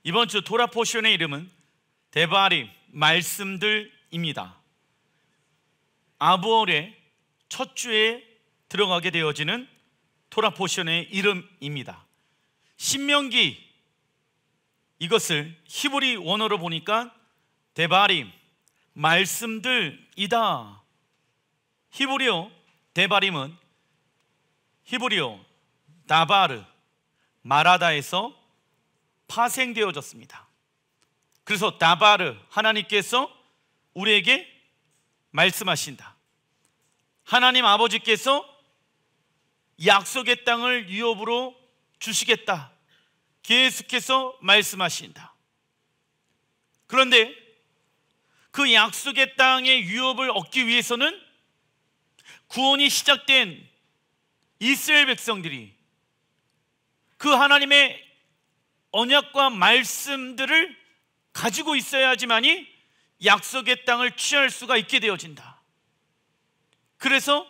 이번 주 토라 포션의 이름은 데바림, 말씀들입니다. 아부월의 첫 주에 들어가게 되어지는 토라 포션의 이름입니다. 신명기, 이것을 히브리 원어로 보니까 데바림, 말씀들이다. 히브리어 데바림은 히브리어 다바르, 마라다에서 파생되어졌습니다. 그래서 다바르, 하나님께서 우리에게 말씀하신다. 하나님 아버지께서 약속의 땅을 유업으로 주시겠다, 계속해서 말씀하신다. 그런데 그 약속의 땅의 유업을 얻기 위해서는 구원이 시작된 이스라엘 백성들이 그 하나님의 언약과 말씀들을 가지고 있어야지만이 약속의 땅을 취할 수가 있게 되어진다. 그래서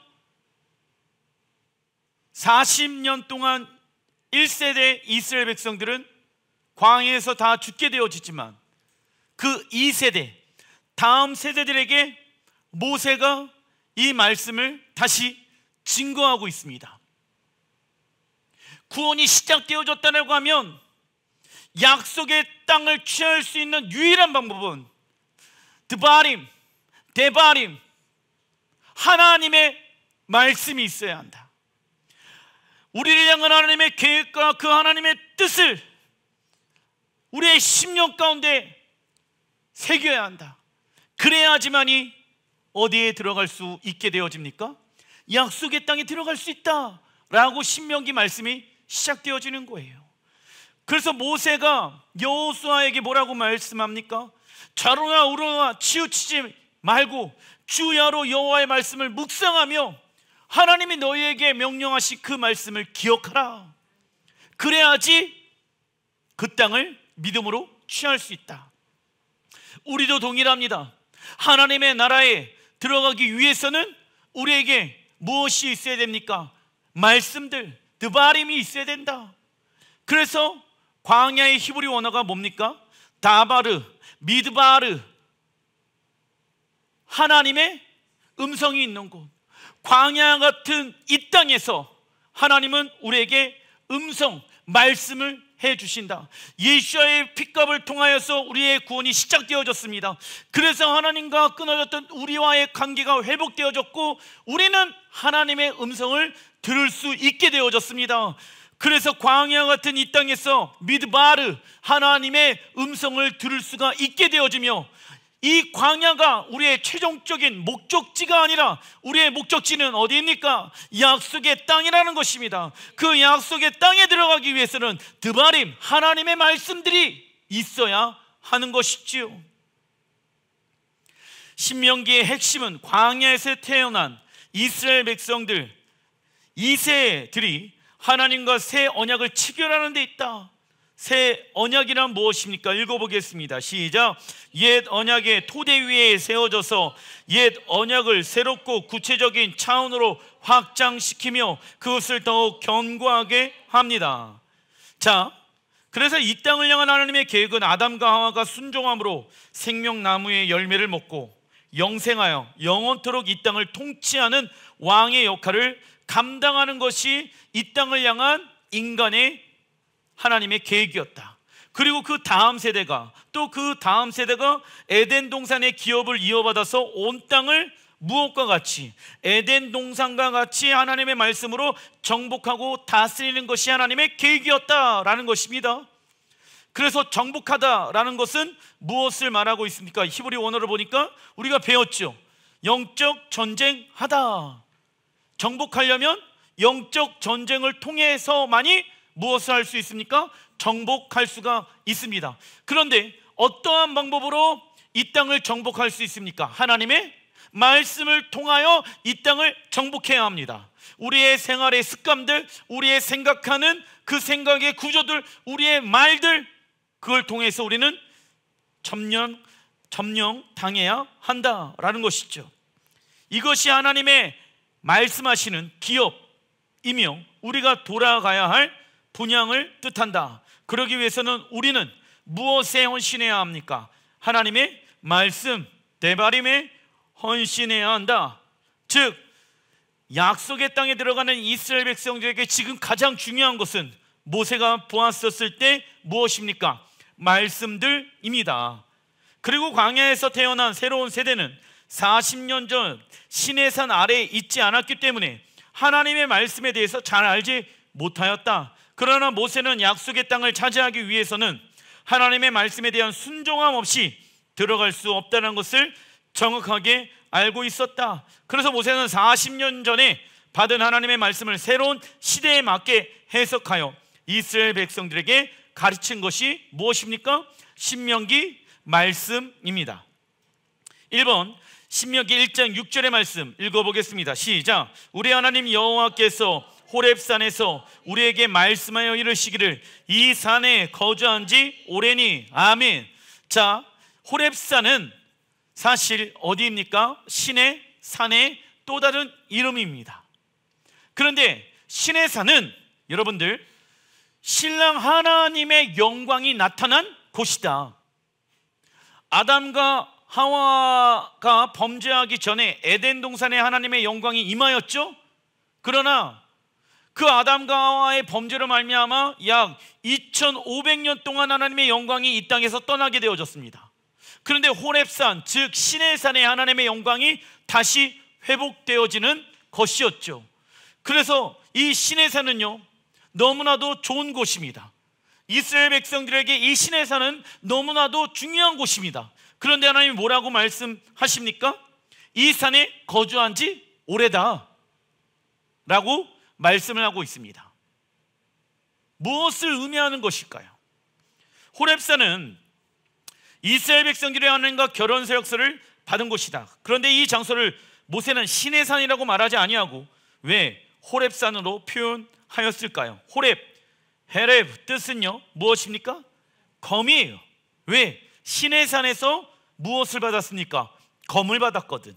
40년 동안 1세대 이스라엘 백성들은 광야에서 다 죽게 되어지지만 그 2세대, 다음 세대들에게 모세가 이 말씀을 다시 증거하고 있습니다. 구원이 시작되어졌다고 하면 약속의 땅을 취할 수 있는 유일한 방법은 데바림, 하나님의 말씀이 있어야 한다. 우리를 향한 하나님의 계획과 그 하나님의 뜻을 우리의 심령 가운데 새겨야 한다. 그래야지만이 어디에 들어갈 수 있게 되어집니까? 약속의 땅에 들어갈 수 있다 라고 신명기 말씀이 시작되어지는 거예요. 그래서 모세가 여호수아에게 뭐라고 말씀합니까? 좌로나 우로나 치우치지 말고 주야로 여호와의 말씀을 묵상하며 하나님이 너희에게 명령하신 그 말씀을 기억하라. 그래야지 그 땅을 믿음으로 취할 수 있다. 우리도 동일합니다. 하나님의 나라에 들어가기 위해서는 우리에게 무엇이 있어야 됩니까? 말씀들, 드바림이 있어야 된다. 그래서 광야의 히브리 원어가 뭡니까? 다바르, 미드바르, 하나님의 음성이 있는 곳. 광야 같은 이 땅에서 하나님은 우리에게 음성, 말씀을 해주신다. 예수의 핏값을 통하여서 우리의 구원이 시작되어졌습니다. 그래서 하나님과 끊어졌던 우리와의 관계가 회복되어졌고 우리는 하나님의 음성을 들을 수 있게 되어졌습니다. 그래서 광야 같은 이 땅에서 미드바르, 하나님의 음성을 들을 수가 있게 되어지며 이 광야가 우리의 최종적인 목적지가 아니라 우리의 목적지는 어디입니까? 약속의 땅이라는 것입니다. 그 약속의 땅에 들어가기 위해서는 드바림, 하나님의 말씀들이 있어야 하는 것이지요. 신명기의 핵심은 광야에서 태어난 이스라엘 백성들 2세들이 하나님과 새 언약을 체결하는 데 있다. 새 언약이란 무엇입니까? 읽어보겠습니다. 시작. 옛 언약의 토대 위에 세워져서 옛 언약을 새롭고 구체적인 차원으로 확장시키며 그것을 더욱 견고하게 합니다. 자, 그래서 이 땅을 향한 하나님의 계획은 아담과 하와가 순종함으로 생명나무의 열매를 먹고 영생하여 영원토록 이 땅을 통치하는 왕의 역할을 감당하는 것이 이 땅을 향한 인간의 하나님의 계획이었다. 그리고 그 다음 세대가 또 그 다음 세대가 에덴 동산의 기업을 이어받아서 온 땅을 무엇과 같이 에덴 동산과 같이 하나님의 말씀으로 정복하고 다스리는 것이 하나님의 계획이었다라는 것입니다. 그래서 정복하다라는 것은 무엇을 말하고 있습니까? 히브리 원어를 보니까 우리가 배웠죠. 영적 전쟁하다. 정복하려면 영적 전쟁을 통해서만이 무엇을 할 수 있습니까? 정복할 수가 있습니다. 그런데 어떠한 방법으로 이 땅을 정복할 수 있습니까? 하나님의 말씀을 통하여 이 땅을 정복해야 합니다. 우리의 생활의 습관들, 우리의 생각하는 그 생각의 구조들, 우리의 말들, 그걸 통해서 우리는 점령당해야 한다라는 것이죠. 이것이 하나님의 말씀하시는 기업이며 우리가 돌아가야 할 분향을 뜻한다. 그러기 위해서는 우리는 무엇에 헌신해야 합니까? 하나님의 말씀, 데바림에 헌신해야 한다. 즉 약속의 땅에 들어가는 이스라엘 백성들에게 지금 가장 중요한 것은 모세가 보았었을 때 무엇입니까? 말씀들입니다. 그리고 광야에서 태어난 새로운 세대는 40년 전 시내산 아래에 있지 않았기 때문에 하나님의 말씀에 대해서 잘 알지 못하였다. 그러나 모세는 약속의 땅을 차지하기 위해서는 하나님의 말씀에 대한 순종함 없이 들어갈 수 없다는 것을 정확하게 알고 있었다. 그래서 모세는 40년 전에 받은 하나님의 말씀을 새로운 시대에 맞게 해석하여 이스라엘 백성들에게 가르친 것이 무엇입니까? 신명기 말씀입니다. 1번 신명기 1장 6절의 말씀 읽어보겠습니다. 시작. 우리 하나님 여호와께서 호렙산에서 우리에게 말씀하여 이르시기를 이 산에 거주한 지 오래니. 아멘. 자, 호렙산은 사실 어디입니까? 신의 산의 또 다른 이름입니다. 그런데 신의 산은 여러분들 신랑 하나님의 영광이 나타난 곳이다. 아담과 하와가 범죄하기 전에 에덴 동산에 하나님의 영광이 임하였죠. 그러나 그 아담과 하와의 범죄로 말미암아 약 2500년 동안 하나님의 영광이 이 땅에서 떠나게 되어졌습니다. 그런데 호렙산, 즉 신의 산에 하나님의 영광이 다시 회복되어지는 것이었죠. 그래서 이 신의 산은요 너무나도 좋은 곳입니다. 이스라엘 백성들에게 이 신의 산은 너무나도 중요한 곳입니다. 그런데 하나님이 뭐라고 말씀하십니까? 이 산에 거주한 지 오래다 라고 말씀을 하고 있습니다. 무엇을 의미하는 것일까요? 호렙산은 이스라엘 백성들의 하나님과 결혼 서약서를 받은 곳이다. 그런데 이 장소를 모세는 신의 산이라고 말하지 아니하고 왜 호렙산으로 표현하였을까요? 호렙, 헤렙 뜻은요 무엇입니까? 검이에요. 왜? 신의 산에서 무엇을 받았습니까? 검을 받았거든.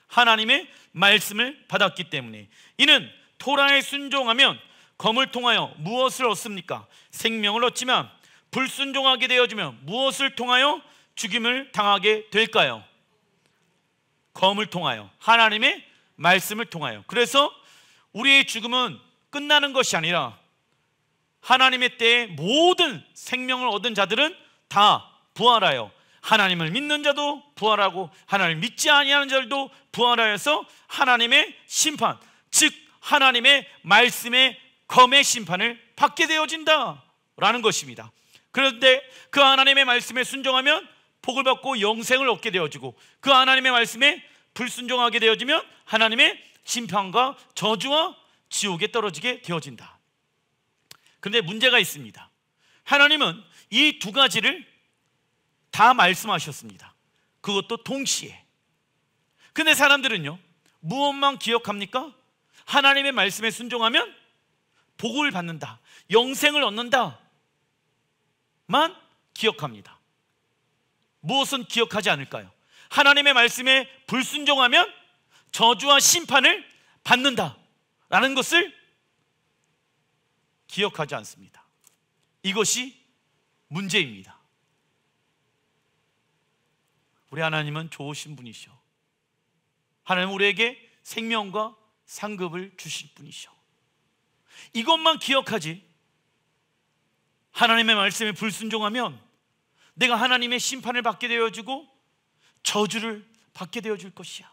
하나님의 말씀을 받았기 때문에. 이는 토라에 순종하면 검을 통하여 무엇을 얻습니까? 생명을 얻지만 불순종하게 되어지면 무엇을 통하여 죽임을 당하게 될까요? 검을 통하여, 하나님의 말씀을 통하여. 그래서 우리의 죽음은 끝나는 것이 아니라 하나님의 때에 모든 생명을 얻은 자들은 다 부활하여, 하나님을 믿는 자도 부활하고 하나님을 믿지 아니하는 자들도 부활하여서 하나님의 심판, 즉 하나님의 말씀의 검의 심판을 받게 되어진다라는 것입니다. 그런데 그 하나님의 말씀에 순종하면 복을 받고 영생을 얻게 되어지고, 그 하나님의 말씀에 불순종하게 되어지면 하나님의 심판과 저주와 지옥에 떨어지게 되어진다. 그런데 문제가 있습니다. 하나님은 이 두 가지를 다 말씀하셨습니다. 그것도 동시에. 근데 사람들은요 무엇만 기억합니까? 하나님의 말씀에 순종하면 복을 받는다, 영생을 얻는다 만 기억합니다. 무엇은 기억하지 않을까요? 하나님의 말씀에 불순종하면 저주와 심판을 받는다 라는 것을 기억하지 않습니다. 이것이 문제입니다. 우리 하나님은 좋으신 분이셔. 하나님은 우리에게 생명과 상급을 주실 분이셔. 이것만 기억하지, 하나님의 말씀에 불순종하면 내가 하나님의 심판을 받게 되어지고 저주를 받게 되어질 것이야,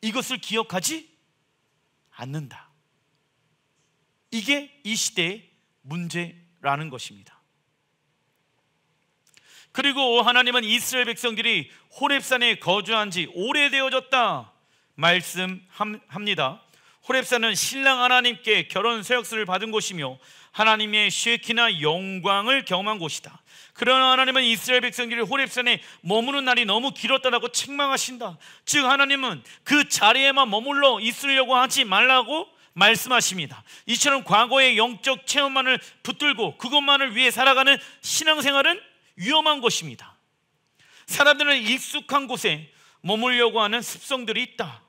이것을 기억하지 않는다. 이게 이 시대의 문제라는 것입니다. 그리고 하나님은 이스라엘 백성들이 호렙산에 거주한 지 오래되어졌다 말씀합니다. 호렙산은 신랑 하나님께 결혼 서약서를 받은 곳이며 하나님의 쉐키나 영광을 경험한 곳이다. 그러나 하나님은 이스라엘 백성들이 호렙산에 머무는 날이 너무 길었다라고 책망하신다. 즉 하나님은 그 자리에만 머물러 있으려고 하지 말라고 말씀하십니다. 이처럼 과거의 영적 체험만을 붙들고 그것만을 위해 살아가는 신앙생활은 위험한 것입니다. 사람들은 익숙한 곳에 머물려고 하는 습성들이 있다.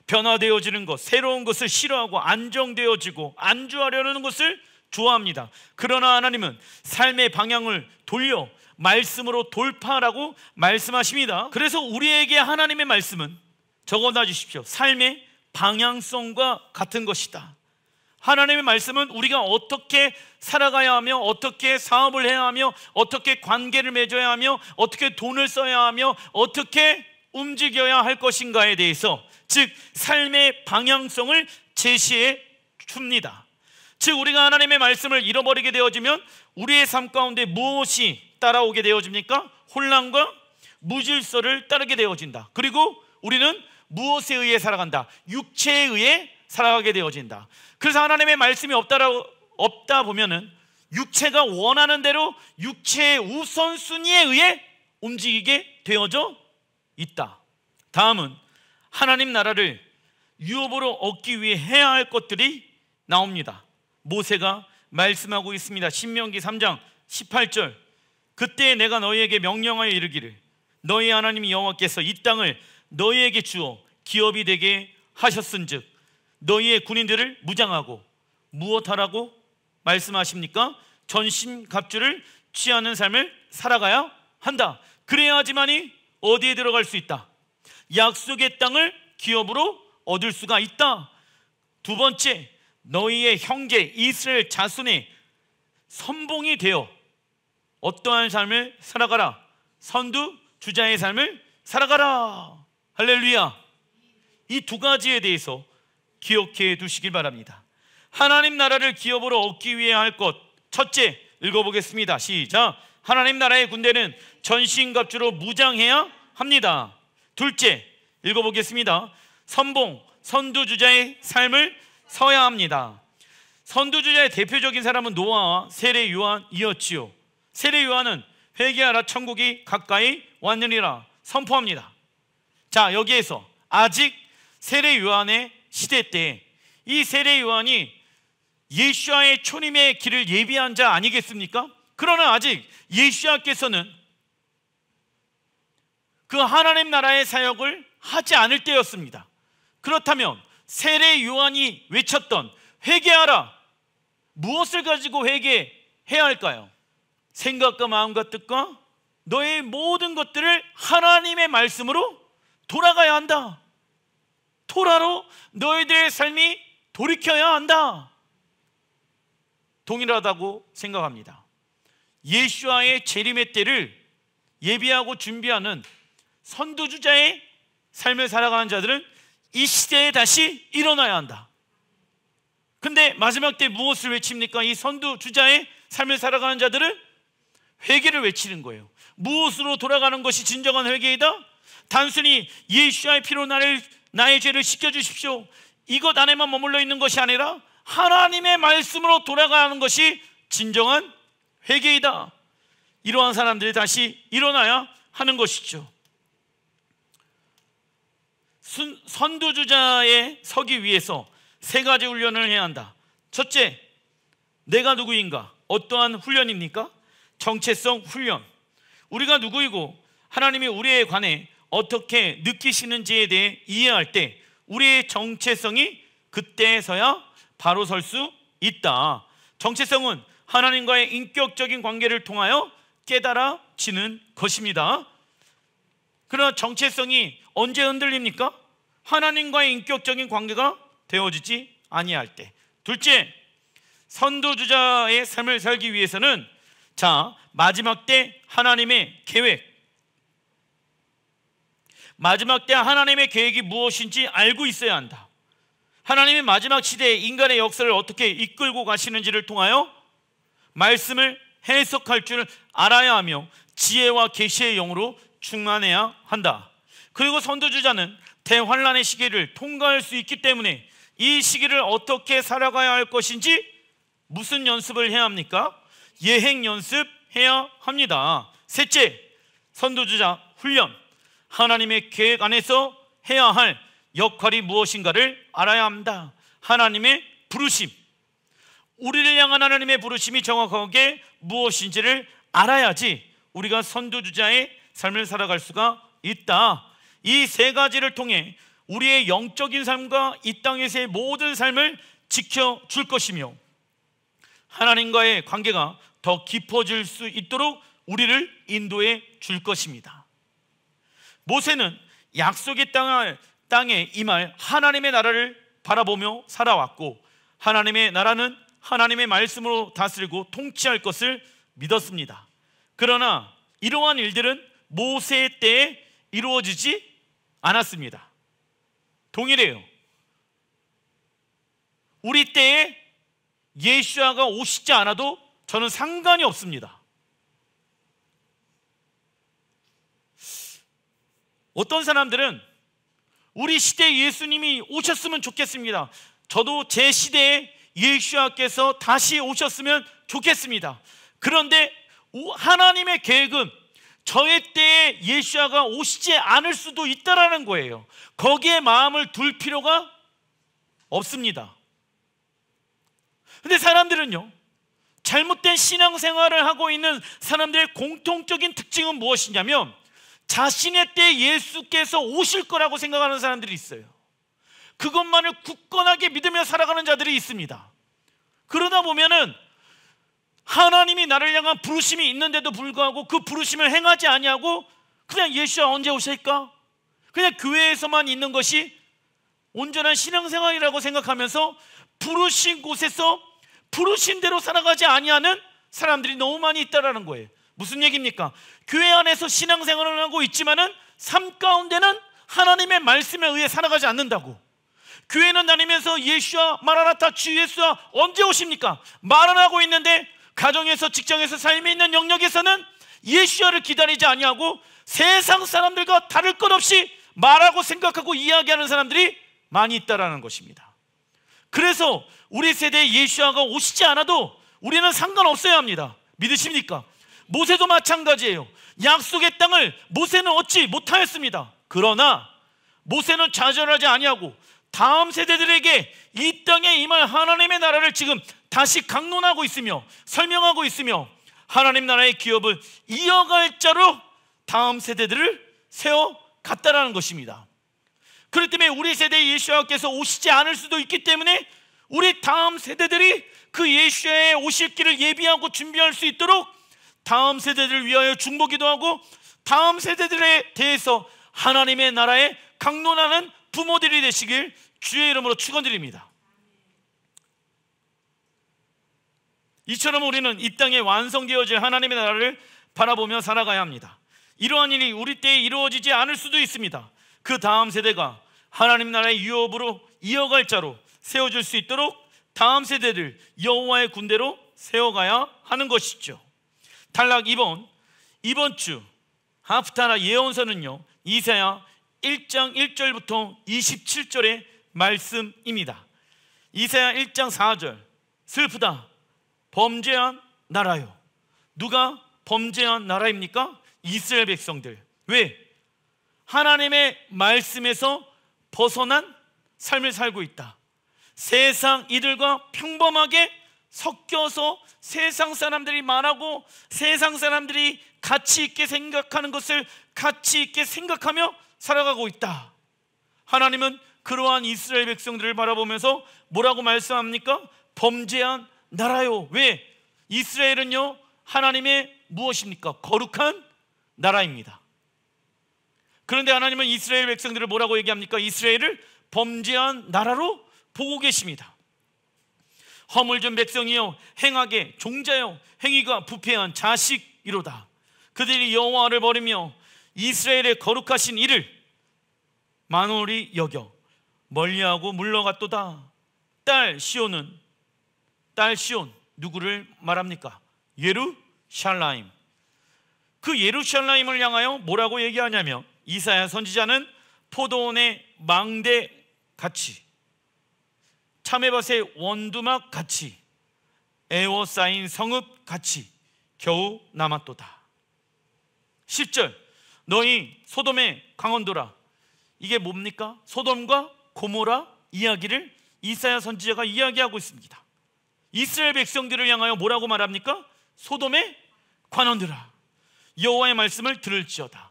변화되어지는 것, 새로운 것을 싫어하고 안정되어지고 안주하려는 것을 좋아합니다. 그러나 하나님은 삶의 방향을 돌려 말씀으로 돌파하라고 말씀하십니다. 그래서 우리에게 하나님의 말씀은 적어놔 주십시오. 삶의 방향성과 같은 것이다. 하나님의 말씀은 우리가 어떻게 살아가야 하며, 어떻게 사업을 해야 하며, 어떻게 관계를 맺어야 하며, 어떻게 돈을 써야 하며, 어떻게 움직여야 할 것인가에 대해서, 즉 삶의 방향성을 제시해 줍니다. 즉 우리가 하나님의 말씀을 잃어버리게 되어지면 우리의 삶 가운데 무엇이 따라오게 되어집니까? 혼란과 무질서를 따르게 되어진다. 그리고 우리는 무엇에 의해 살아간다? 육체에 의해 살아가게 되어진다. 그래서 하나님의 말씀이 없다 보면은 육체가 원하는 대로 육체의 우선순위에 의해 움직이게 되어져 있다. 다음은 하나님 나라를 유업으로 얻기 위해 해야 할 것들이 나옵니다. 모세가 말씀하고 있습니다. 신명기 3장 18절, 그때 내가 너희에게 명령하여 이르기를 너희 하나님 여호와께서 이 땅을 너희에게 주어 기업이 되게 하셨은즉 너희의 군인들을 무장하고 무엇하라고 말씀하십니까? 전신갑주를 취하는 삶을 살아가야 한다. 그래야지만이 어디에 들어갈 수 있다? 약속의 땅을 기업으로 얻을 수가 있다. 두 번째, 너희의 형제 이스라엘 자손의 선봉이 되어 어떠한 삶을 살아가라? 선두주자의 삶을 살아가라. 할렐루야. 이 두 가지에 대해서 기억해 두시길 바랍니다. 하나님 나라를 기업으로 얻기 위해 할 것, 첫째 읽어보겠습니다. 시작. 하나님 나라의 군대는 전신갑주로 무장해야 합니다. 둘째 읽어보겠습니다. 선봉, 선두주자의 삶을 서야 합니다. 선두주자의 대표적인 사람은 노아와 세례 요한이었지요. 세례 요한은 회개하라 천국이 가까이 왔느니라 선포합니다. 자, 여기에서 아직 세례 요한의 시대 때 이 세례 요한이 예수와의 초림의 길을 예비한 자 아니겠습니까? 그러나 아직 예수와께서는 그 하나님 나라의 사역을 하지 않을 때였습니다. 그렇다면 세례 요한이 외쳤던 회개하라, 무엇을 가지고 회개해야 할까요? 생각과 마음과 뜻과 너의 모든 것들을 하나님의 말씀으로 돌아가야 한다. 토라로 너희들의 삶이 돌이켜야 한다. 동일하다고 생각합니다. 예수와의 재림의 때를 예비하고 준비하는 선두주자의 삶을 살아가는 자들은 이 시대에 다시 일어나야 한다. 근데 마지막 때 무엇을 외칩니까? 이 선두주자의 삶을 살아가는 자들은 회개를 외치는 거예요. 무엇으로 돌아가는 것이 진정한 회개이다? 단순히 예수와의 피로 나의 죄를 씻겨주십시오, 이것 안에만 머물러 있는 것이 아니라 하나님의 말씀으로 돌아가는 것이 진정한 회개이다. 이러한 사람들이 다시 일어나야 하는 것이죠. 선두주자에 서기 위해서 세 가지 훈련을 해야 한다. 첫째, 내가 누구인가? 어떠한 훈련입니까? 정체성 훈련. 우리가 누구이고 하나님이 우리에 관해 어떻게 느끼시는지에 대해 이해할 때 우리의 정체성이 그때서야 바로 설 수 있다. 정체성은 하나님과의 인격적인 관계를 통하여 깨달아지는 것입니다. 그러나 정체성이 언제 흔들립니까? 하나님과의 인격적인 관계가 되어지지 아니할 때. 둘째, 선두주자의 삶을 살기 위해서는 마지막 때 하나님의 계획, 마지막 때 하나님의 계획이 무엇인지 알고 있어야 한다. 하나님의 마지막 시대에 인간의 역사를 어떻게 이끌고 가시는지를 통하여 말씀을 해석할 줄 알아야 하며 지혜와 계시의 영으로 충만해야 한다. 그리고 선두주자는 대환란의 시기를 통과할 수 있기 때문에 이 시기를 어떻게 살아가야 할 것인지 무슨 연습을 해야 합니까? 예행 연습해야 합니다. 셋째, 선두주자 훈련. 하나님의 계획 안에서 해야 할 역할이 무엇인가를 알아야 합니다. 하나님의 부르심, 우리를 향한 하나님의 부르심이 정확하게 무엇인지를 알아야지 우리가 선두주자의 삶을 살아갈 수가 있다. 이 세 가지를 통해 우리의 영적인 삶과 이 땅에서의 모든 삶을 지켜줄 것이며 하나님과의 관계가 더 깊어질 수 있도록 우리를 인도해 줄 것입니다. 모세는 약속의 땅에 임할 하나님의 나라를 바라보며 살아왔고, 하나님의 나라는 하나님의 말씀으로 다스리고 통치할 것을 믿었습니다. 그러나 이러한 일들은 모세 때에 이루어지지 않았습니다. 동일해요. 우리 때에 예수야가 오시지 않아도 저는 상관이 없습니다. 어떤 사람들은 우리 시대에 예수님이 오셨으면 좋겠습니다. 저도 제 시대에 예수야께서 다시 오셨으면 좋겠습니다. 그런데 하나님의 계획은 저의 때에 예수야가 오시지 않을 수도 있다라는 거예요. 거기에 마음을 둘 필요가 없습니다. 근데 사람들은요, 잘못된 신앙생활을 하고 있는 사람들의 공통적인 특징은 무엇이냐면, 자신의 때 예수께서 오실 거라고 생각하는 사람들이 있어요. 그것만을 굳건하게 믿으며 살아가는 자들이 있습니다. 그러다 보면은 하나님이 나를 향한 부르심이 있는데도 불구하고 그 부르심을 행하지 아니하고 그냥 예수가 언제 오실까? 그냥 교회에서만 있는 것이 온전한 신앙생활이라고 생각하면서 부르신 곳에서 부르신 대로 살아가지 아니하는 사람들이 너무 많이 있다라는 거예요. 무슨 얘기입니까? 교회 안에서 신앙생활을 하고 있지만은 삶 가운데는 하나님의 말씀에 의해 살아가지 않는다고. 교회는 다니면서 예수와 마라나타 주 예수와 언제 오십니까? 말은 하고 있는데 가정에서, 직장에서, 삶에 있는 영역에서는 예수와를 기다리지 아니하고 세상 사람들과 다를 것 없이 말하고 생각하고 이야기하는 사람들이 많이 있다라는 것입니다. 그래서 우리 세대에 예수와가 오시지 않아도 우리는 상관없어야 합니다. 믿으십니까? 모세도 마찬가지예요. 약속의 땅을 모세는 얻지 못하였습니다. 그러나 모세는 좌절하지 아니하고 다음 세대들에게 이 땅에 임할 하나님의 나라를 지금 다시 강론하고 있으며 설명하고 있으며 하나님 나라의 기업을 이어갈 자로 다음 세대들을 세워갔다라는 것입니다. 그렇기 때문에 우리 세대의 예수와께서 오시지 않을 수도 있기 때문에 우리 다음 세대들이 그 예수의 오실 길을 예비하고 준비할 수 있도록 다음 세대들을 위하여 중보기도 하고 다음 세대들에 대해서 하나님의 나라에 강론하는 부모들이 되시길 주의 이름으로 축원드립니다. 이처럼 우리는 이 땅에 완성되어질 하나님의 나라를 바라보며 살아가야 합니다. 이러한 일이 우리 때에 이루어지지 않을 수도 있습니다. 그 다음 세대가 하나님 나라의 유업으로 이어갈 자로 세워줄 수 있도록 다음 세대를 여호와의 군대로 세워가야 하는 것이죠. 단락 2번, 이번 주 하프타라 예언서는요, 이사야 1장 1절부터 27절의 말씀입니다. 이사야 1장 4절, 슬프다 범죄한 나라요. 누가 범죄한 나라입니까? 이스라엘 백성들. 왜? 하나님의 말씀에서 벗어난 삶을 살고 있다. 세상 이들과 평범하게 섞여서 세상 사람들이 말하고 세상 사람들이 가치 있게 생각하는 것을 가치 있게 생각하며 살아가고 있다. 하나님은 그러한 이스라엘 백성들을 바라보면서 뭐라고 말씀합니까? 범죄한 나라요. 왜? 이스라엘은요, 하나님의 무엇입니까? 거룩한 나라입니다. 그런데 하나님은 이스라엘 백성들을 뭐라고 얘기합니까? 이스라엘을 범죄한 나라로 보고 계십니다. 허물진 백성이요, 행하게 종자요, 행위가 부패한 자식이로다. 그들이 여호와를 버리며 이스라엘의 거룩하신 이를 만홀히 여겨 멀리하고 물러갔도다. 딸 시온, 누구를 말합니까? 예루샬라임. 그 예루샬라임을 향하여 뭐라고 얘기하냐면, 이사야 선지자는 포도원의 망대 같이, 참외밭의 원두막 같이, 애워싸인 성읍 같이 겨우 남았도다. 10절, 너희 소돔의 강원도라. 이게 뭡니까? 소돔과 고모라 이야기를 이사야 선지자가 이야기하고 있습니다. 이스라엘 백성들을 향하여 뭐라고 말합니까? 소돔의 관원들아, 여호와의 말씀을 들을지어다.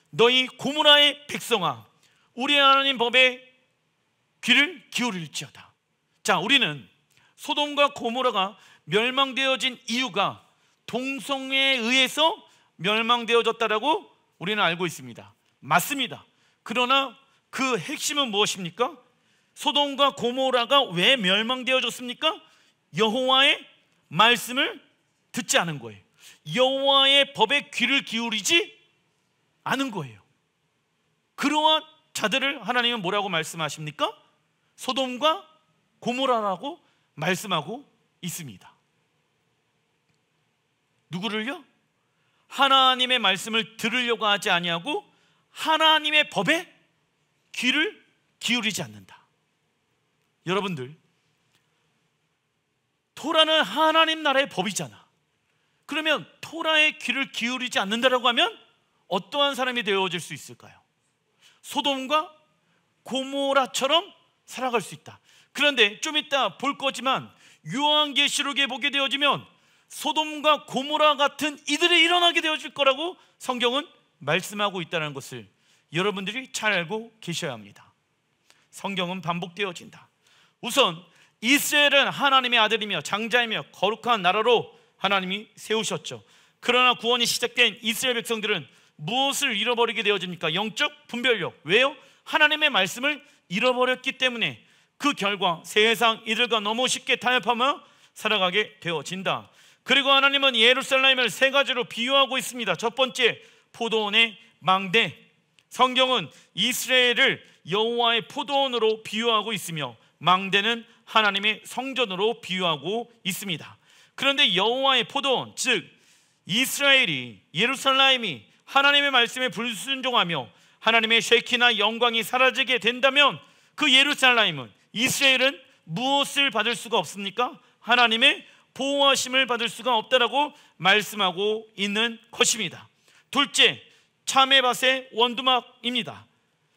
너희 고모라의 백성아, 우리 하나님 법에 귀를 기울일지어다. 자, 우리는 소돔과 고모라가 멸망되어진 이유가 동성애에 의해서 멸망되어졌다라고 우리는 알고 있습니다. 맞습니다. 그러나 그 핵심은 무엇입니까? 소돔과 고모라가 왜 멸망되어졌습니까? 여호와의 말씀을 듣지 않은 거예요. 여호와의 법에 귀를 기울이지 않은 거예요. 그러한 자들을 하나님은 뭐라고 말씀하십니까? 소돔과 고모라라고 말씀하고 있습니다. 누구를요? 하나님의 말씀을 들으려고 하지 아니하고 하나님의 법에 귀를 기울이지 않는다. 여러분들, 토라는 하나님 나라의 법이잖아. 그러면 토라의 귀를 기울이지 않는다라고 하면 어떠한 사람이 되어질 수 있을까요? 소돔과 고모라처럼 살아갈 수 있다. 그런데 좀 이따 볼 거지만 요한계시록에 보게 되어지면 소돔과 고모라 같은 이들이 일어나게 되어질 거라고 성경은 말씀하고 있다는 것을 여러분들이 잘 알고 계셔야 합니다. 성경은 반복되어진다. 우선 이스라엘은 하나님의 아들이며 장자이며 거룩한 나라로 하나님이 세우셨죠. 그러나 구원이 시작된 이스라엘 백성들은 무엇을 잃어버리게 되어집니까? 영적 분별력. 왜요? 하나님의 말씀을 잃어버렸기 때문에 그 결과 세상 이들과 너무 쉽게 타협하며 살아가게 되어진다. 그리고 하나님은 예루살렘을 세 가지로 비유하고 있습니다. 첫 번째, 포도원의 망대. 성경은 이스라엘을 여호와의 포도원으로 비유하고 있으며 망대는 하나님의 성전으로 비유하고 있습니다. 그런데 여호와의 포도원, 즉 이스라엘이, 예루살렘이 하나님의 말씀에 불순종하며 하나님의 쉐키나 영광이 사라지게 된다면 그 예루살렘은, 이스라엘은 무엇을 받을 수가 없습니까? 하나님의 보호하심을 받을 수가 없다라고 말씀하고 있는 것입니다. 둘째, 참외밭의 원두막입니다.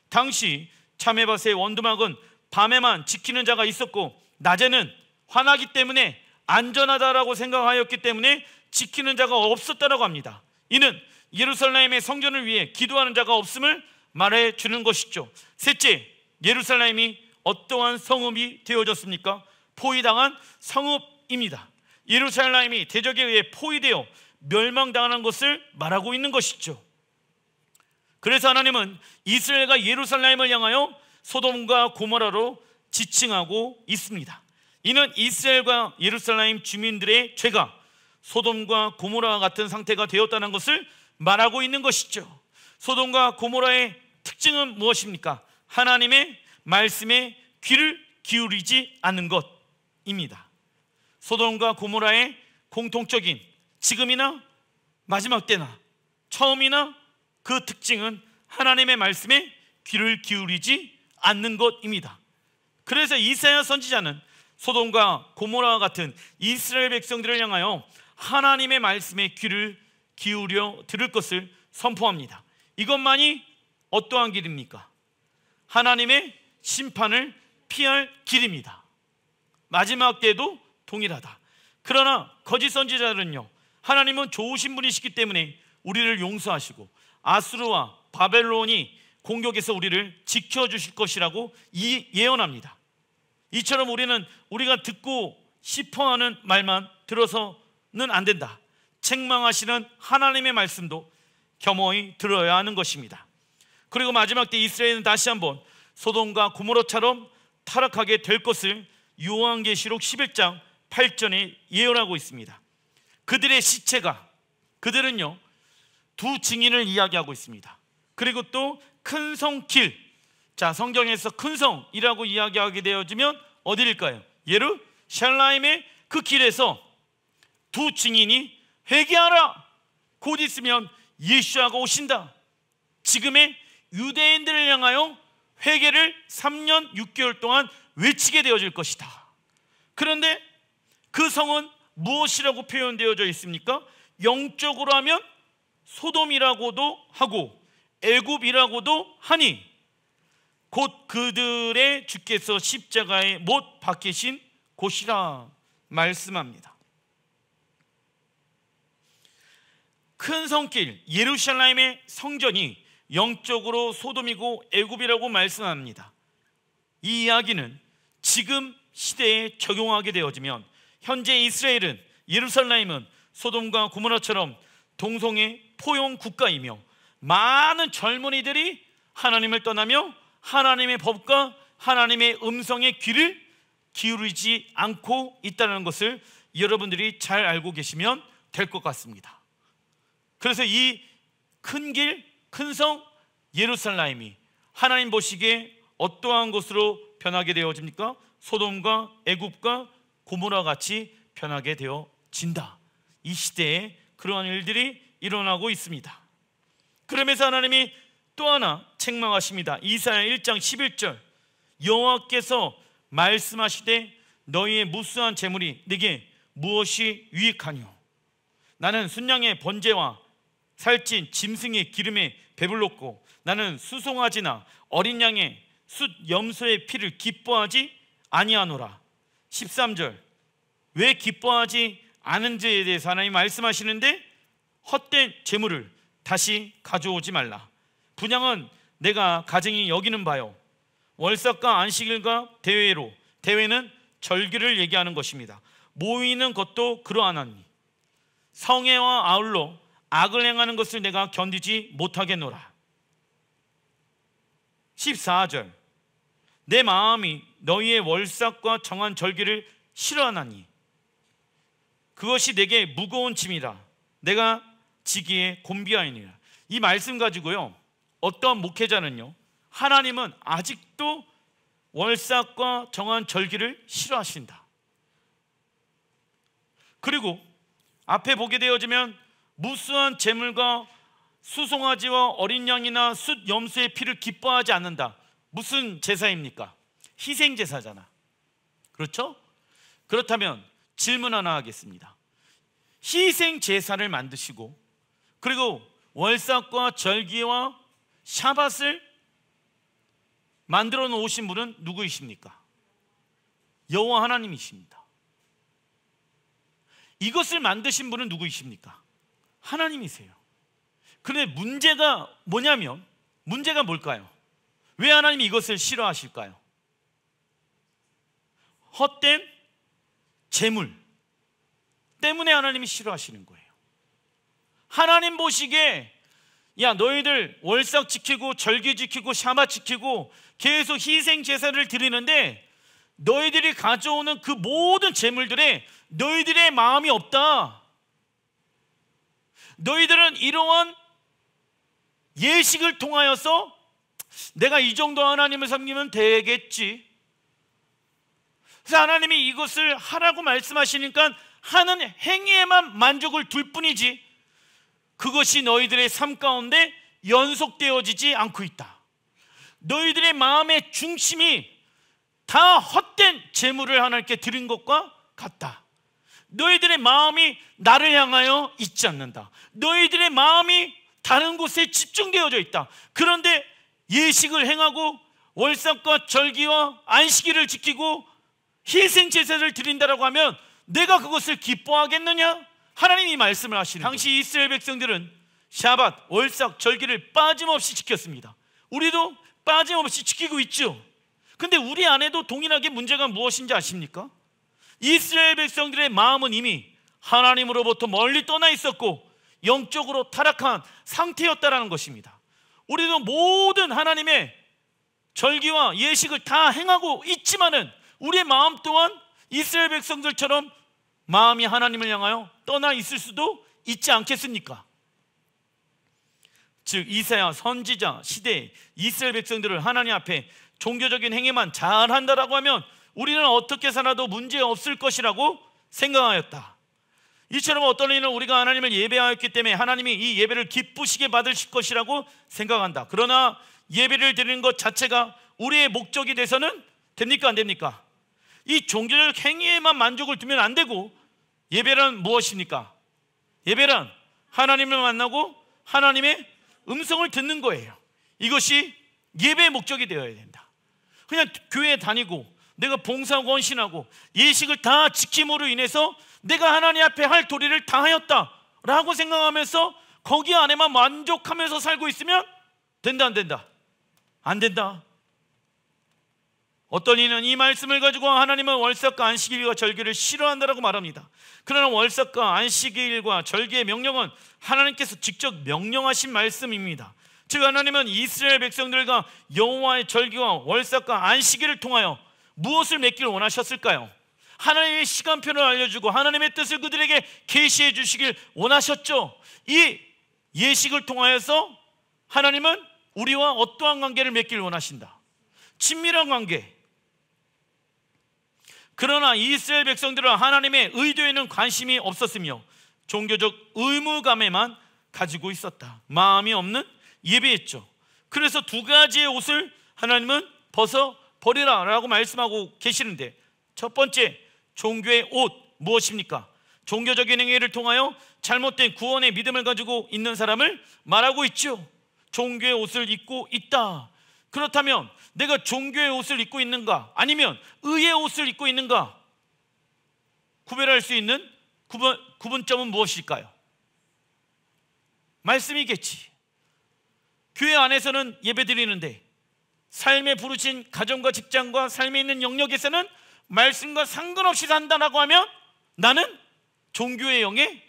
당시 참외밭의 원두막은 밤에만 지키는 자가 있었고 낮에는 환하기 때문에 안전하다라고 생각하였기 때문에 지키는 자가 없었다라고 합니다. 이는 예루살렘의 성전을 위해 기도하는 자가 없음을 말해주는 것이죠. 셋째, 예루살렘이 어떠한 성읍이 되어졌습니까? 포위당한 성읍입니다. 예루살렘이 대적에 의해 포위되어 멸망당하는 것을 말하고 있는 것이죠. 그래서 하나님은 이스라엘과 예루살렘을 향하여 소돔과 고모라로 지칭하고 있습니다. 이는 이스라엘과 예루살렘 주민들의 죄가 소돔과 고모라와 같은 상태가 되었다는 것을 말하고 있는 것이죠. 소돔과 고모라의 특징은 무엇입니까? 하나님의 말씀에 귀를 기울이지 않는 것입니다. 소돔과 고모라의 공통적인 지금이나 마지막 때나 처음이나 그 특징은 하나님의 말씀에 귀를 기울이지 않는 것입니다. 그래서 이사야 선지자는 소돔과 고모라와 같은 이스라엘 백성들을 향하여 하나님의 말씀에 귀를 기울여 들을 것을 선포합니다. 이것만이 어떠한 길입니까? 하나님의 심판을 피할 길입니다. 마지막 때도 동일하다. 그러나 거짓 선지자들은요, 하나님은 좋으신 분이시기 때문에 우리를 용서하시고 아수르와 바벨론이 공격해서 우리를 지켜주실 것이라고 예언합니다. 이처럼 우리는 우리가 듣고 싶어하는 말만 들어서는 안 된다. 책망하시는 하나님의 말씀도 겸허히 들어야 하는 것입니다. 그리고 마지막 때 이스라엘은 다시 한번 소돔과 고모라처럼 타락하게 될 것을 요한계시록 11장 8절에 예언하고 있습니다. 그들의 시체가, 그들은요 두 증인을 이야기하고 있습니다. 그리고 또 큰 성길, 자 성경에서 큰 성이라고 이야기하게 되어지면 어디일까요? 예루살렘의 그 길에서 두 증인이 회개하라, 곧 있으면 예수아가 오신다. 지금의 유대인들을 향하여 회개를 3년 6개월 동안 외치게 되어질 것이다. 그런데 그 성은 무엇이라고 표현되어져 있습니까? 영적으로 하면 소돔이라고도 하고 애굽이라고도 하니 곧 그들의 주께서 십자가에 못 박히신 곳이라 말씀합니다. 큰 성길 예루살렘의 성전이 영적으로 소돔이고 애굽이라고 말씀합니다. 이 이야기는 지금 시대에 적용하게 되어지면 현재 이스라엘은, 예루살렘은 소돔과 고모라처럼 동성애 포용 국가이며 많은 젊은이들이 하나님을 떠나며 하나님의 법과 하나님의 음성에 귀를 기울이지 않고 있다는 것을 여러분들이 잘 알고 계시면 될 것 같습니다. 그래서 이 큰 길, 큰 성 예루살렘이 하나님 보시기에 어떠한 것으로 변하게 되어집니까? 소돔과 애굽과 고모라 같이 변하게 되어진다. 이 시대에 그러한 일들이 일어나고 있습니다. 그러면서 하나님이 또 하나 책망하십니다. 이사야 1장 11절, 여호와께서 말씀하시되 너희의 무수한 재물이 네게 무엇이 유익하뇨? 나는 순양의 번제와 살찐 짐승의 기름에 배불렀고 나는 수송아지나 어린 양의 숫 염소의 피를 기뻐하지 아니하노라. 13절, 왜 기뻐하지 않은지에 대해서 하나님 말씀하시는데, 헛된 재물을 다시 가져오지 말라. 분향은 내가 가증히 여기는 바요, 월삭과 안식일과 대회로, 대회는 절기를 얘기하는 것입니다. 모이는 것도 그러하나니 성애와 아울러 악을 행하는 것을 내가 견디지 못하겠노라. 14절, 내 마음이 너희의 월삭과 정한 절기를 싫어하나니 그것이 내게 무거운 짐이라 내가 지기에 곤비하이니라. 이 말씀 가지고요, 어떤 목회자는요, 하나님은 아직도 월삭과 정한 절기를 싫어하신다. 그리고 앞에 보게 되어지면 무수한 재물과 수송아지와 어린 양이나 숫 염소의 피를 기뻐하지 않는다. 무슨 제사입니까? 희생 제사잖아. 그렇죠? 그렇다면 질문 하나 하겠습니다. 희생 제사를 만드시고 그리고 월삭과 절기와 샤밧을 만들어 놓으신 분은 누구이십니까? 여호와 하나님이십니다. 이것을 만드신 분은 누구이십니까? 하나님이세요. 그런데 문제가 뭐냐면, 문제가 뭘까요? 왜 하나님이 이것을 싫어하실까요? 헛된 재물 때문에 하나님이 싫어하시는 거예요. 하나님 보시기에 야, 너희들 월삭 지키고 절기 지키고 샤밧 지키고 계속 희생 제사를 드리는데 너희들이 가져오는 그 모든 재물들에 너희들의 마음이 없다. 너희들은 이러한 예식을 통하여서 내가 이 정도 하나님을 섬기면 되겠지. 그래서 하나님이 이것을 하라고 말씀하시니까 하는 행위에만 만족을 둘 뿐이지 그것이 너희들의 삶 가운데 연속되어지지 않고 있다. 너희들의 마음의 중심이 다 헛된 재물을 하나님께 드린 것과 같다. 너희들의 마음이 나를 향하여 있지 않는다. 너희들의 마음이 다른 곳에 집중되어져 있다. 그런데 예식을 행하고 월삭과 절기와 안식일을 지키고 희생 제사를 드린다라고 하면 내가 그것을 기뻐하겠느냐? 하나님이 말씀을 하시는 거예요. 당시 이스라엘 백성들은 샤밧, 월삭, 절기를 빠짐없이 지켰습니다. 우리도 빠짐없이 지키고 있죠. 근데 우리 안에도 동일하게 문제가 무엇인지 아십니까? 이스라엘 백성들의 마음은 이미 하나님으로부터 멀리 떠나 있었고 영적으로 타락한 상태였다라는 것입니다. 우리도 모든 하나님의 절기와 예식을 다 행하고 있지만은 우리의 마음 또한 이스라엘 백성들처럼 마음이 하나님을 향하여 떠나 있을 수도 있지 않겠습니까? 즉 이사야 선지자 시대에 이스라엘 백성들을 하나님 앞에 종교적인 행위만 잘한다라고 하면 우리는 어떻게 살아도 문제 없을 것이라고 생각하였다. 이처럼 어떤 이는 우리가 하나님을 예배하였기 때문에 하나님이 이 예배를 기쁘시게 받으실 것이라고 생각한다. 그러나 예배를 드리는 것 자체가 우리의 목적이 돼서는 됩니까? 안 됩니까? 이 종교적 행위에만 만족을 두면 안 되고, 예배란 무엇입니까? 예배란 하나님을 만나고 하나님의 음성을 듣는 거예요. 이것이 예배의 목적이 되어야 된다. 그냥 교회에 다니고 내가 봉사하고 헌신하고 예식을 다 지킴으로 인해서 내가 하나님 앞에 할 도리를 다 하였다라고 생각하면서 거기 안에만 만족하면서 살고 있으면 된다, 안 된다? 안 된다. 어떤 이는 이 말씀을 가지고 하나님은 월삭과 안식일과 절기를 싫어한다라고 말합니다. 그러나 월삭과 안식일과 절기의 명령은 하나님께서 직접 명령하신 말씀입니다. 즉 하나님은 이스라엘 백성들과 여호와의 절기와 월삭과 안식일을 통하여 무엇을 맺기를 원하셨을까요? 하나님의 시간표를 알려주고 하나님의 뜻을 그들에게 계시해 주시길 원하셨죠. 이 예식을 통하여서 하나님은 우리와 어떠한 관계를 맺기를 원하신다. 친밀한 관계. 그러나 이스라엘 백성들은 하나님의 의도에는 관심이 없었으며 종교적 의무감에만 가지고 있었다. 마음이 없는 예배였죠. 그래서 두 가지의 옷을 하나님은 벗어버리라 라고 말씀하고 계시는데, 첫 번째 종교의 옷 무엇입니까? 종교적인 행위를 통하여 잘못된 구원의 믿음을 가지고 있는 사람을 말하고 있죠. 종교의 옷을 입고 있다. 그렇다면 내가 종교의 옷을 입고 있는가 아니면 의의 옷을 입고 있는가 구별할 수 있는 구분점은 무엇일까요? 말씀이겠지. 교회 안에서는 예배 드리는데 삶에 부르신 가정과 직장과 삶에 있는 영역에서는 말씀과 상관없이 산다라고 하면 나는 종교의 영에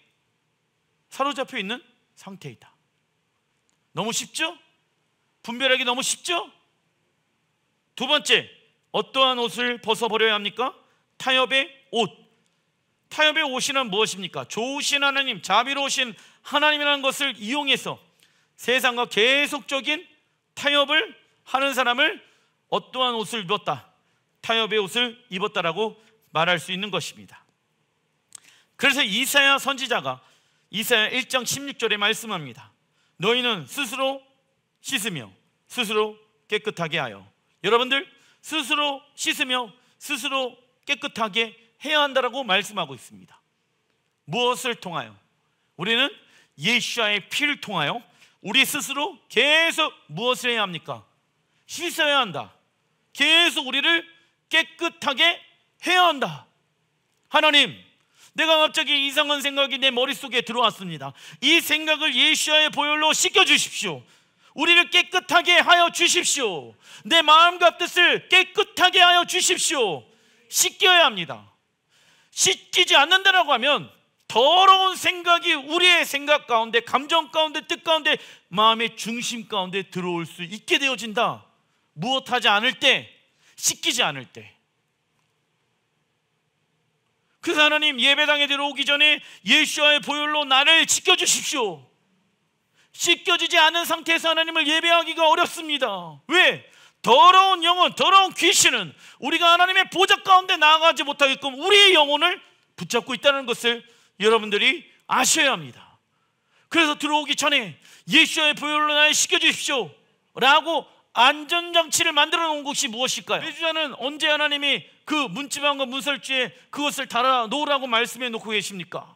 사로잡혀 있는 상태이다. 너무 쉽죠? 분별하기 너무 쉽죠? 두 번째, 어떠한 옷을 벗어버려야 합니까? 타협의 옷. 타협의 옷이란 무엇입니까? 좋으신 하나님, 자비로우신 하나님이라는 것을 이용해서 세상과 계속적인 타협을 하는 사람을 어떠한 옷을 입었다, 타협의 옷을 입었다라고 말할 수 있는 것입니다. 그래서 이사야 선지자가 이사야 1장 16절에 말씀합니다. 너희는 스스로 씻으며 스스로 깨끗하게 하여. 여러분들, 스스로 씻으며 스스로 깨끗하게 해야 한다라고 말씀하고 있습니다. 무엇을 통하여? 우리는 예수와의 피를 통하여 우리 스스로 계속 무엇을 해야 합니까? 씻어야 한다. 계속 우리를 깨끗하게 해야 한다. 하나님, 내가 갑자기 이상한 생각이 내 머릿속에 들어왔습니다. 이 생각을 예수와의 보혈로 씻겨주십시오. 우리를 깨끗하게 하여 주십시오. 내 마음과 뜻을 깨끗하게 하여 주십시오. 씻겨야 합니다. 씻기지 않는다라고 하면 더러운 생각이 우리의 생각 가운데, 감정 가운데, 뜻 가운데, 마음의 중심 가운데 들어올 수 있게 되어진다. 무엇하지 않을 때, 씻기지 않을 때. 그래서 하나님, 예배당에 들어오기 전에 예수와의 보혈로 나를 씻겨주십시오. 씻겨지지 않은 상태에서 하나님을 예배하기가 어렵습니다. 왜? 더러운 영혼, 더러운 귀신은 우리가 하나님의 보좌 가운데 나아가지 못하게끔 우리의 영혼을 붙잡고 있다는 것을 여러분들이 아셔야 합니다. 그래서 들어오기 전에 예수와의 보혈로 나를 씻겨주십시오 라고 안전장치를 만들어 놓은 것이 무엇일까요? 예수자는 언제 하나님이 그 문지방과 문설주에 그것을 달아 놓으라고 말씀해 놓고 계십니까?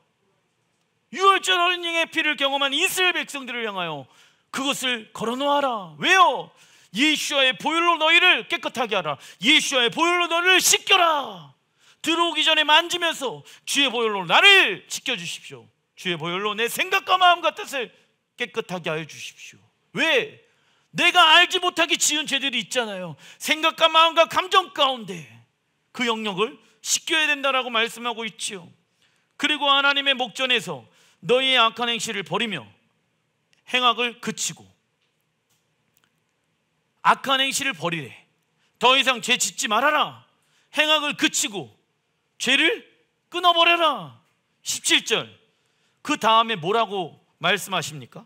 유월절 어린 양의 피를 경험한 이스라엘 백성들을 향하여 그것을 걸어 놓아라. 왜요? 예수와의 보혈로 너희를 깨끗하게 하라. 예수와의 보혈로 너희를 씻겨라. 들어오기 전에 만지면서 주의 보혈로 나를 씻겨주십시오. 주의 보혈로 내 생각과 마음과 뜻을 깨끗하게 하여 주십시오. 왜? 내가 알지 못하게 지은 죄들이 있잖아요. 생각과 마음과 감정 가운데 그 영역을 씻겨야 된다라고 말씀하고 있지요. 그리고 하나님의 목전에서 너희의 악한 행실을 버리며 행악을 그치고. 악한 행실을 버리래. 더 이상 죄 짓지 말아라. 행악을 그치고 죄를 끊어버려라. 17절. 그 다음에 뭐라고 말씀하십니까?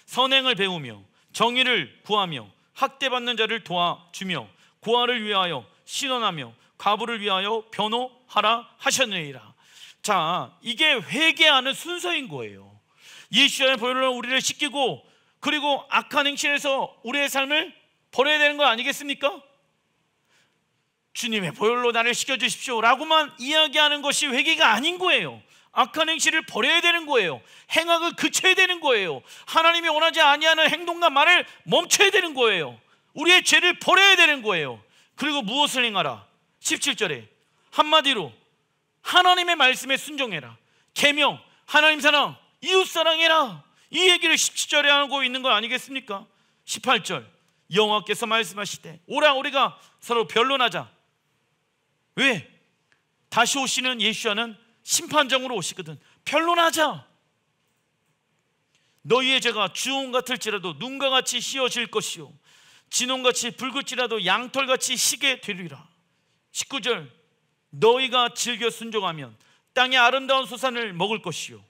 선행을 배우며 정의를 구하며 학대받는 자를 도와주며 고아를 위하여 신원하며 과부를 위하여 변호하라 하셨느니라. 자, 이게 회개하는 순서인 거예요. 예수의 보혈로 우리를 씻기고 그리고 악한 행실에서 우리의 삶을 버려야 되는 거 아니겠습니까? 주님의 보혈로 나를 씻겨주십시오 라고만 이야기하는 것이 회개가 아닌 거예요. 악한 행실을 버려야 되는 거예요. 행악을 그쳐야 되는 거예요. 하나님이 원하지 아니하는 행동과 말을 멈춰야 되는 거예요. 우리의 죄를 버려야 되는 거예요. 그리고 무엇을 행하라? 17절에 한마디로 하나님의 말씀에 순종해라. 계명, 하나님 사랑, 이웃 사랑해라. 이 얘기를 17절에 하고 있는 거 아니겠습니까? 18절 여호와께서 말씀하시되 오라 우리가 서로 변론하자. 왜? 다시 오시는 예수와는 심판정으로 오시거든. 변론하자. 너희의 죄가 주홍 같을지라도 눈과 같이 씌어질 것이요 진홍같이 붉을지라도 양털같이 희게 되리라. 19절 너희가 즐겨 순종하면 땅의 아름다운 소산을 먹을 것이요.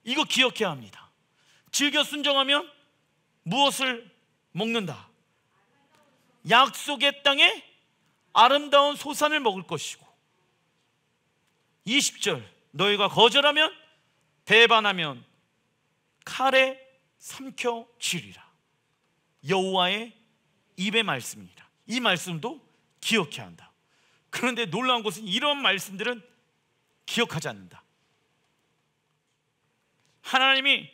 이거 기억해야 합니다. 즐겨 순종하면 무엇을 먹는다? 약속의 땅에 아름다운 소산을 먹을 것이고, 20절 너희가 거절하면 배반하면 칼에 삼켜지리라. 여호와의 입의 말씀입니다. 이 말씀도 기억해야 한다. 그런데 놀라운 것은 이런 말씀들은 기억하지 않는다. 하나님이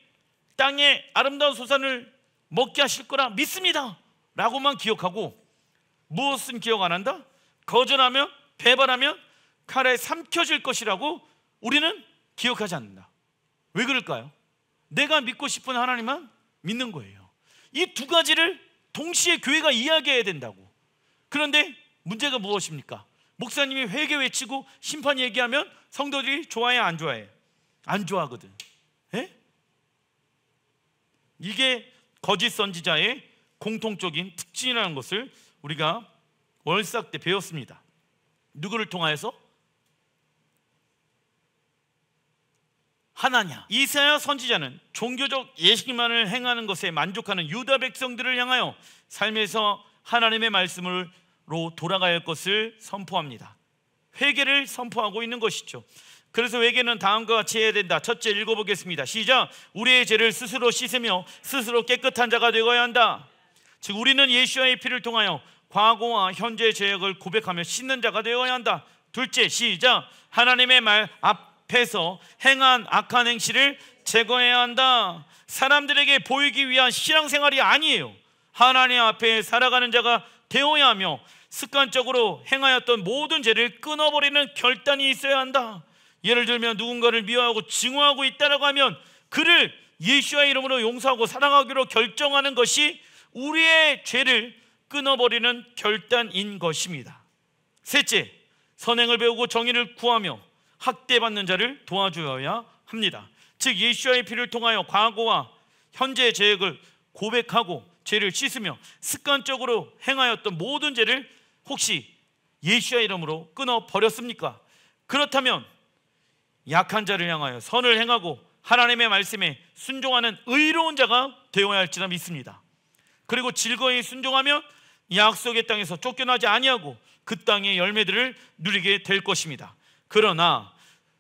땅에 아름다운 소산을 먹게 하실 거라 믿습니다 라고만 기억하고 무엇은 기억 안 한다? 거절하면 배반하면 칼에 삼켜질 것이라고 우리는 기억하지 않는다. 왜 그럴까요? 내가 믿고 싶은 하나님만 믿는 거예요. 이 두 가지를 동시에 교회가 이야기해야 된다고. 그런데 문제가 무엇입니까? 목사님이 회개 외치고 심판 얘기하면 성도들이 좋아해 안 좋아해? 안 좋아하거든. 에? 이게 거짓 선지자의 공통적인 특징이라는 것을 우리가 월삭 때 배웠습니다. 누구를 통하여서? 하나냐. 이사야 선지자는 종교적 예식만을 행하는 것에 만족하는 유다 백성들을 향하여 삶에서 하나님의 말씀으로 돌아가야 할 것을 선포합니다. 회개를 선포하고 있는 것이죠. 그래서 회개는 다음과 같이 해야 된다. 첫째, 읽어보겠습니다. 시작. 우리의 죄를 스스로 씻으며 스스로 깨끗한 자가 되어야 한다. 즉 우리는 예수와의 피를 통하여 과거와 현재의 죄악을 고백하며 씻는 자가 되어야 한다. 둘째, 시작. 하나님의 말 앞에서 행한 악한 행실을 제거해야 한다. 사람들에게 보이기 위한 신앙생활이 아니에요. 하나님 앞에 살아가는 자가 되어야 하며 습관적으로 행하였던 모든 죄를 끊어버리는 결단이 있어야 한다. 예를 들면 누군가를 미워하고 증오하고 있다라고 하면 그를 예수의 이름으로 용서하고 사랑하기로 결정하는 것이 우리의 죄를 끊어버리는 결단인 것입니다. 셋째, 선행을 배우고 정의를 구하며 학대받는 자를 도와주어야 합니다. 즉 예수의 피를 통하여 과거와 현재의 죄악을 고백하고 죄를 씻으며 습관적으로 행하였던 모든 죄를 혹시 예수의 이름으로 끊어버렸습니까? 그렇다면 약한 자를 향하여 선을 행하고 하나님의 말씀에 순종하는 의로운 자가 되어야 할지라 믿습니다. 그리고 즐거이 순종하면 약속의 땅에서 쫓겨나지 아니하고 그 땅의 열매들을 누리게 될 것입니다. 그러나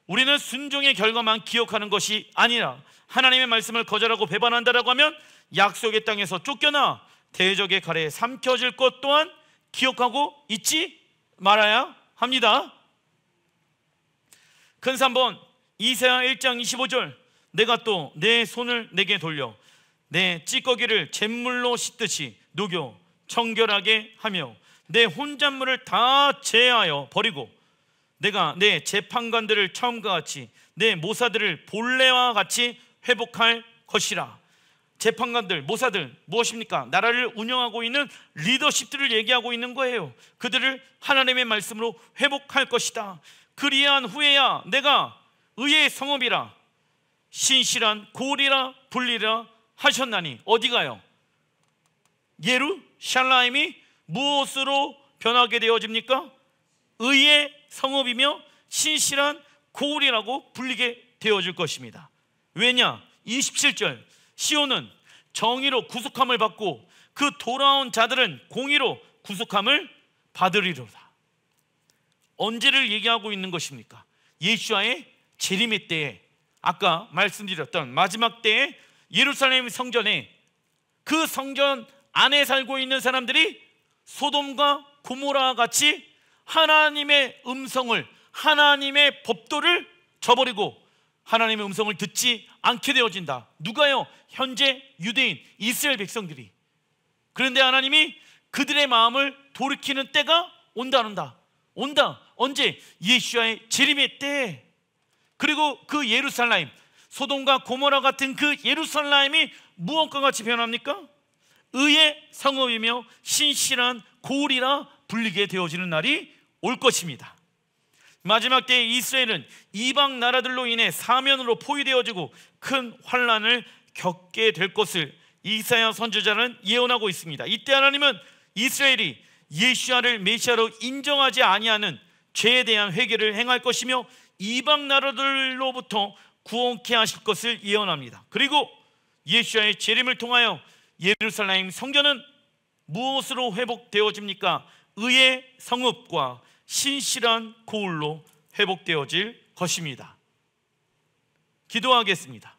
우리는 순종의 결과만 기억하는 것이 아니라 하나님의 말씀을 거절하고 배반한다라고 하면 약속의 땅에서 쫓겨나 대적의 칼에 삼켜질 것 또한 기억하고 잊지 말아야 합니다. 큰 3번 이사야 1장 25절 내가 또 내 손을 내게 돌려 내 찌꺼기를 잿물로 씻듯이 녹여 청결하게 하며 내 혼잣물을 다 제하여 버리고 내가 내 재판관들을 처음과 같이 내 모사들을 본래와 같이 회복할 것이라. 재판관들, 모사들 무엇입니까? 나라를 운영하고 있는 리더십들을 얘기하고 있는 거예요. 그들을 하나님의 말씀으로 회복할 것이다. 그리한 후에야 내가 의의 성읍이라 신실한 고리라 불리라 하셨나니 어디 가요? 예루살렘이 무엇으로 변하게 되어집니까? 의의 성읍이며 신실한 고울이라고 불리게 되어질 것입니다. 왜냐? 27절 시온은 정의로 구속함을 받고 그 돌아온 자들은 공의로 구속함을 받으리로다. 언제를 얘기하고 있는 것입니까? 예수와의 재림의 때에, 아까 말씀드렸던 마지막 때에 예루살렘 성전에, 그 성전 안에 살고 있는 사람들이 소돔과 고모라와 같이 하나님의 음성을, 하나님의 법도를 저버리고 하나님의 음성을 듣지 않게 되어진다. 누가요? 현재 유대인 이스라엘 백성들이. 그런데 하나님이 그들의 마음을 돌이키는 때가 온다. 언제? 예수와의 재림의 때. 그리고 그 예루살렘, 소돔과 고모라 같은 그 예루살렘이 무엇과 같이 변합니까? 의의 성읍이며 신실한 고을이라 불리게 되어지는 날이 올 것입니다. 마지막 때에 이스라엘은 이방 나라들로 인해 사면으로 포위되어지고 큰 환난을 겪게 될 것을 이사야 선지자는 예언하고 있습니다. 이때 하나님은 이스라엘이 예수야를 메시아로 인정하지 아니하는 죄에 대한 회개를 행할 것이며 이방 나라들로부터 구원케 하실 것을 예언합니다. 그리고 예수야의 재림을 통하여 예루살렘 성전은 무엇으로 회복되어집니까? 의의 성읍과 신실한 고을로 회복되어질 것입니다. 기도하겠습니다.